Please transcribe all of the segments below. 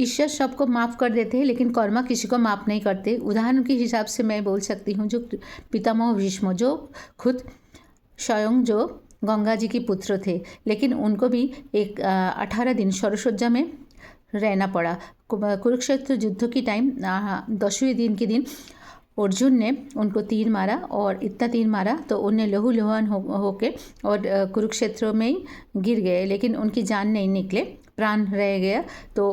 ईश्वर सबको माफ़ कर देते हैं, लेकिन कर्मा किसी को माफ़ नहीं करते। उदाहरण के हिसाब से मैं बोल सकती हूँ, जो पितामह भीष्म जो खुद स्वयं जो गंगा जी के पुत्र थे, लेकिन उनको भी 18 दिन शरसज्जा में रहना पड़ा। कुरुक्षेत्र युद्ध की टाइम 10वें दिन के दिन अर्जुन ने उनको तीर मारा, और इतना तीर मारा तो उन्हें लहू लुहान होके और कुरुक्षेत्र में ही गिर गए, लेकिन उनकी जान नहीं निकले, प्राण रह गया। तो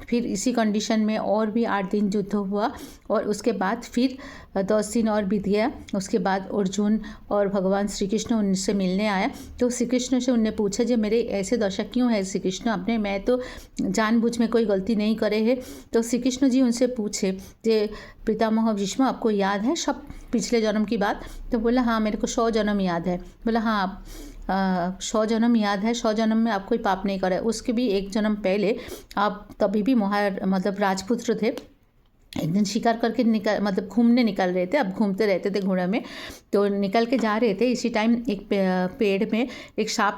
फिर इसी कंडीशन में और भी 8 दिन युद्ध हुआ, और उसके बाद फिर 10 दिन और बीत गया। उसके बाद अर्जुन और भगवान श्री कृष्ण उनसे मिलने आया। तो श्री कृष्ण से उनने पूछा, जो मेरे ऐसे दशा क्यों है श्री कृष्ण, अपने मैं तो जानबूझ में कोई गलती नहीं करे है। तो श्री कृष्ण जी उनसे पूछे, जे पितामह भीष्म आपको याद है सब पिछले जन्म की बात? तो बोला हाँ, मेरे को 100 जन्म याद है। बोला हाँ, आप 100 जन्म याद है, 100 जन्म में आप कोई पाप नहीं करे। उसके भी 1 जन्म पहले आप तभी भी मतलब राजपुत्र थे। एक दिन शिकार करके मतलब घूमने निकल रहे थे, अब घूमते रहते थे घोड़ा में, तो निकल के जा रहे थे। इसी टाइम एक पेड़ में एक सांप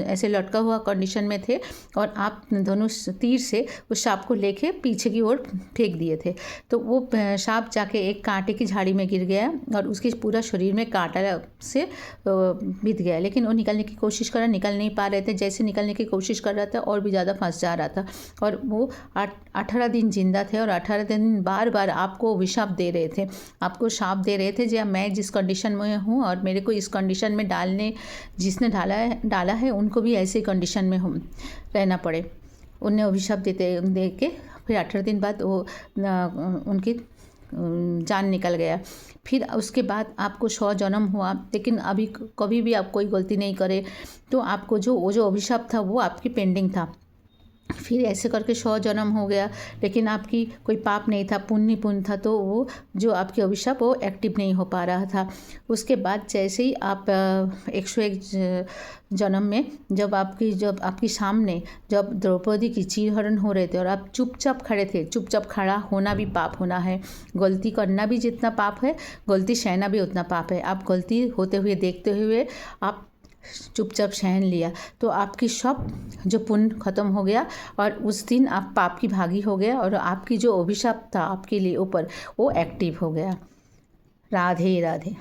ऐसे लटका हुआ कंडीशन में थे, और आप दोनों तीर से उस सांप को लेके पीछे की ओर फेंक दिए थे। तो वो सांप जाके एक कांटे की झाड़ी में गिर गया, और उसके पूरा शरीर में कांटा से बीत गया। लेकिन वो निकलने की कोशिश कर रहा, निकल नहीं पा रहे थे। जैसे निकलने की कोशिश कर रहा था और भी ज़्यादा फंस जा रहा था, और वो 18 दिन जिंदा थे, और 18 दिन बार बार आपको अभिशाप दे रहे थे, आपको शाप दे रहे थे, जो मैं जिस कंडीशन में हूँ और मेरे को इस कंडीशन में जिसने डाला है उनको भी ऐसे कंडीशन में रहना पड़े। उन्हें अभिशाप दे के फिर 18 दिन बाद वो उनकी जान निकल गया। फिर उसके बाद आपको 100 जन्म हुआ, लेकिन अभी कभी भी आप कोई गलती नहीं करे, तो आपको वो जो अभिशाप था वो आपकी पेंडिंग था। फिर ऐसे करके 100 जन्म हो गया, लेकिन आपकी कोई पाप नहीं था, पुण्य था, तो वो जो आपकी अभिशाप वो एक्टिव नहीं हो पा रहा था। उसके बाद जैसे ही आप 101 जन्म में जब आपकी सामने जब द्रौपदी की चीरहरण हो रहे थे, और आप चुपचाप खड़े थे। चुपचाप खड़ा होना भी पाप होना है, गलती करना भी जितना पाप है, गलती सहना भी उतना पाप है। आप गलती होते हुए देखते हुए आप चुपचाप सहन लिया, तो आपकी सब जो पुण्य खत्म हो गया, और उस दिन आप पाप की भागी हो गया, और आपकी जो अभिशाप था आपके लिए ऊपर वो एक्टिव हो गया। राधे राधे।